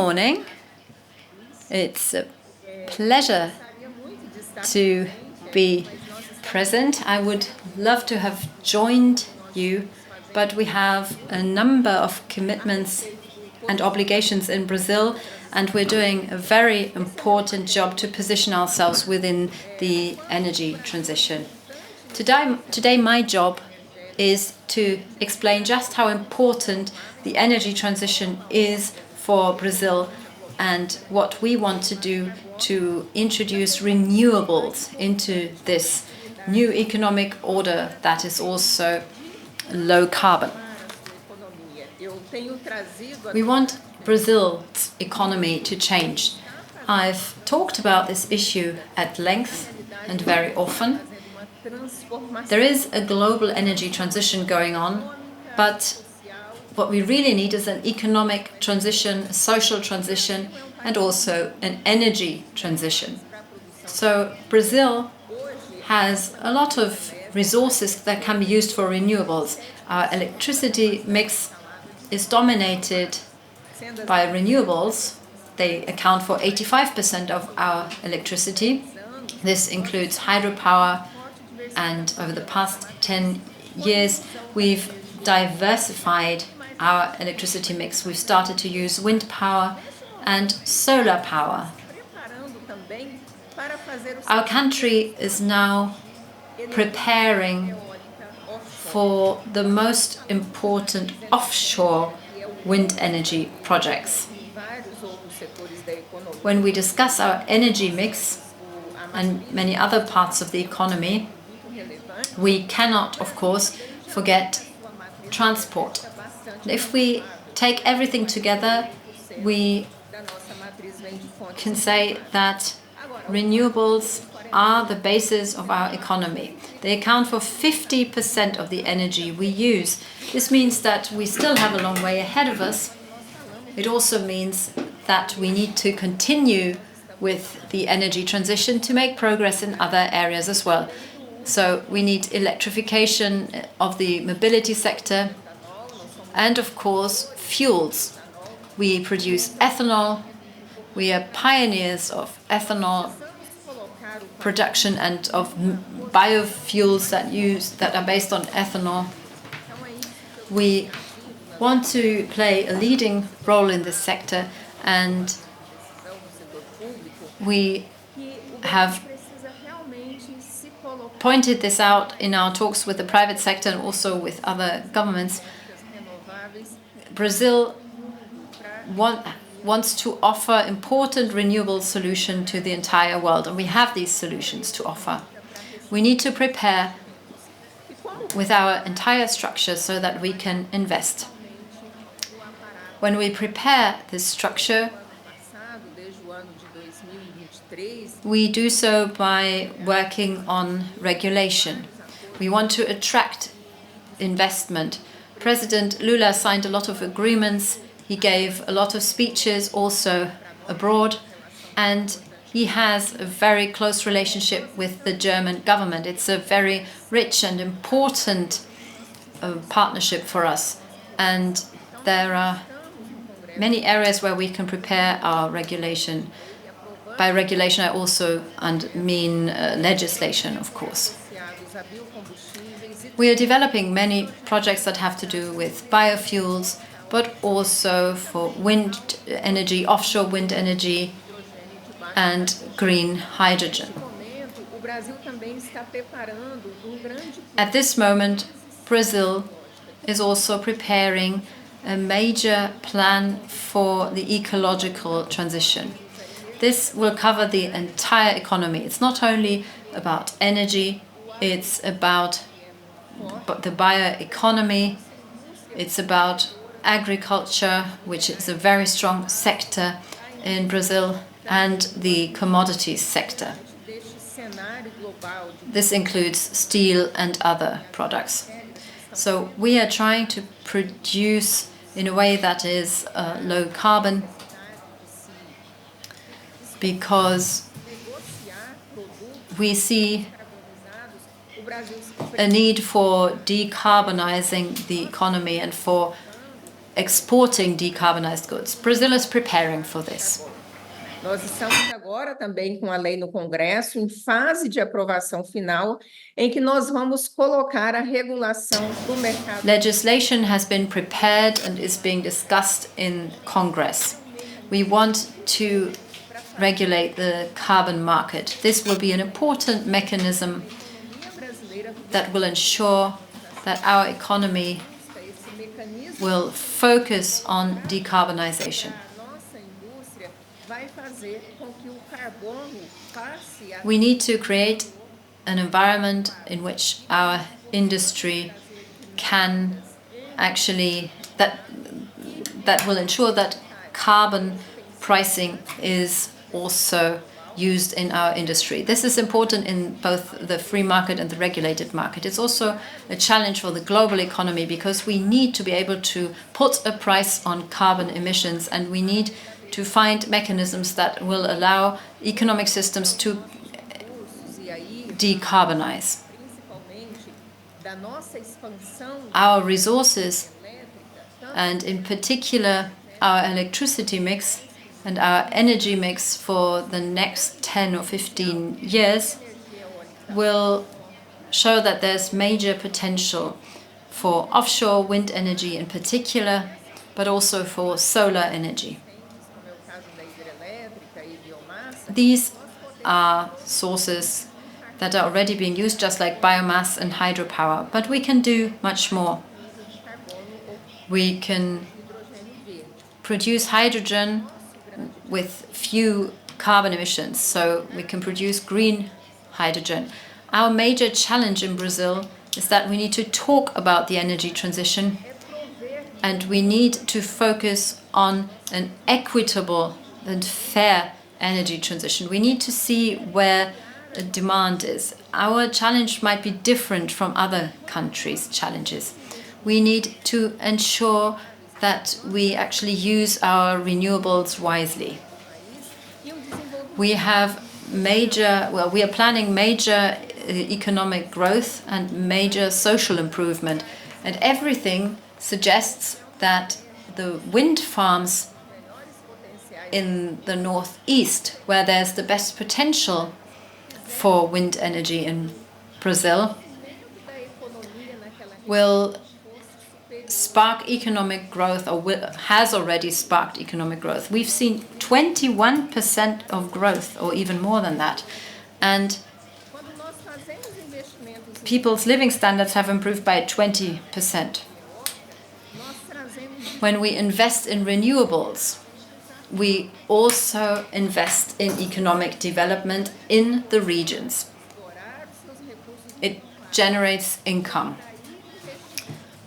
morning. It's a pleasure to be present. I would love to have joined you, but we have a number of commitments and obligations in Brazil, and we're doing a very important job to position ourselves within the energy transition. Today my job is to explain just how important the energy transition is for Brazil and what we want to do to introduce renewables into this new economic order that is also low carbon. We want Brazil's economy to change. I've talked about this issue at length and very often. There is a global energy transition going on, but what we really need is an economic transition, a social transition, and also an energy transition. So Brazil has a lot of resources that can be used for renewables. Our electricity mix is dominated by renewables. They account for 85% of our electricity. This includes hydropower, and over the past 10 years, we've diversified our electricity mix. We've started to use wind power and solar power. Our country is now preparing for the most important offshore wind energy projects. When we discuss our energy mix and many other parts of the economy, we cannot, of course, forget transport. If we take everything together, we can say that renewables are the basis of our economy. They account for 50% of the energy we use. This means that we still have a long way ahead of us. It also means that we need to continue with the energy transition to make progress in other areas as well. So we need electrification of the mobility sector and, of course, fuels. We produce ethanol. We are pioneers of ethanol production and of biofuels that are based on ethanol. We want to play a leading role in this sector, and we have pointed this out in our talks with the private sector and also with other governments. Brazil wants to offer important renewable solution to the entire world, and we have these solutions to offer. We need to prepare with our entire structure so that we can invest. When we prepare this structure, we do so by working on regulation. We want to attract investment. President Lula signed a lot of agreements. He gave a lot of speeches also abroad, and he has a very close relationship with the German government. It's a very rich and important partnership for us, and there are many areas where we can prepare our regulation. By regulation, I also mean legislation, of course. We are developing many projects that have to do with biofuels, but also for wind energy, offshore wind energy, and green hydrogen. At this moment, Brazil is also preparing a major plan for the ecological transition. This will cover the entire economy. It's not only about energy, it's about the bioeconomy, it's about agriculture, which is a very strong sector in Brazil, and the commodities sector. This includes steel and other products. So we are trying to produce in a way that is low carbon, because we see a need for decarbonizing the economy and for exporting decarbonized goods. Brazil is preparing for this. Nós estamos agora também com a lei no Congresso, em fase de aprovação final, em que nós vamos colocar a regulação do mercado. Legislation has been prepared and is being discussed in Congress. We want to regulate the carbon market. This will be an important mechanism that will ensure that our economy will focus on decarbonization. We need to create an environment in which our industry can actually, that will ensure that carbon pricing is also used in our industry. This is important in both the free market and the regulated market. It's also a challenge for the global economy because we need to be able to put a price on carbon emissions, and we need to find mechanisms that will allow economic systems to decarbonize. Our resources, and in particular our electricity mix and our energy mix for the next 10 or 15 years, will show that there's major potential for offshore wind energy in particular, but also for solar energy. These are sources that are already being used, just like biomass and hydropower, but we can do much more. We can produce hydrogen with few carbon emissions, so we can produce green hydrogen. Our major challenge in Brazil is that we need to talk about the energy transition, and we need to focus on an equitable and fair energy transition. We need to see where demand is. Our challenge might be different from other countries' challenges. We need to ensure that we actually use our renewables wisely. We are planning major economic growth and major social improvement, and everything suggests that the wind farms in the northeast, where there's the best potential for wind energy in Brazil, will spark economic growth, or has already sparked economic growth. We've seen 21% of growth, or even more than that. And people's living standards have improved by 20%. When we invest in renewables, we also invest in economic development in the regions. It generates income.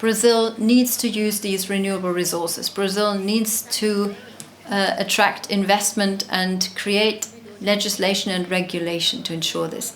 Brazil needs to use these renewable resources. Brazil needs to attract investment and create legislation and regulation to ensure this.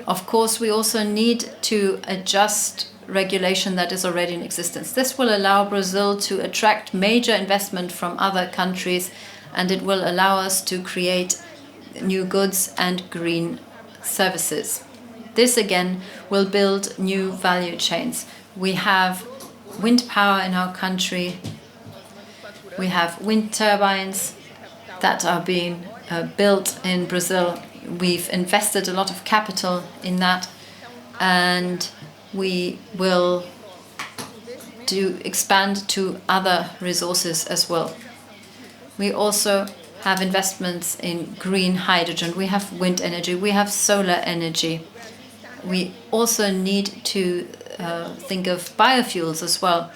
Of course, we also need to adjust regulation that is already in existence. This will allow Brazil to attract major investment from other countries, and it will allow us to create new goods and green services. This again will build new value chains. We have wind power in our country. We have wind turbines that are being built in Brazil. We've invested a lot of capital in that, and we will expand to other resources as well. We also have investments in green hydrogen. We have wind energy. We have solar energy. We also need to think of biofuels as well.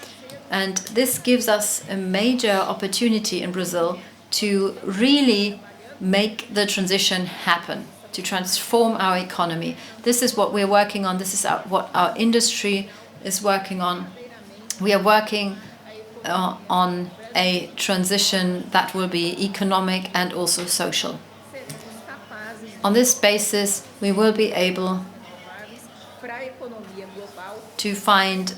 And this gives us a major opportunity in Brazil to really make the transition happen, to transform our economy. This is what we're working on. This is what our industry is working on. We are working on a transition that will be economic and also social. On this basis, we will be able to find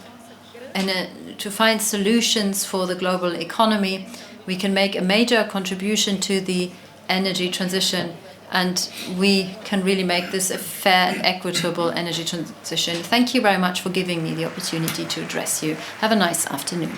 solutions for the global economy. We can make a major contribution to the energy transition, and we can really make this a fair and equitable energy transition. Thank you very much for giving me the opportunity to address you. Have a nice afternoon.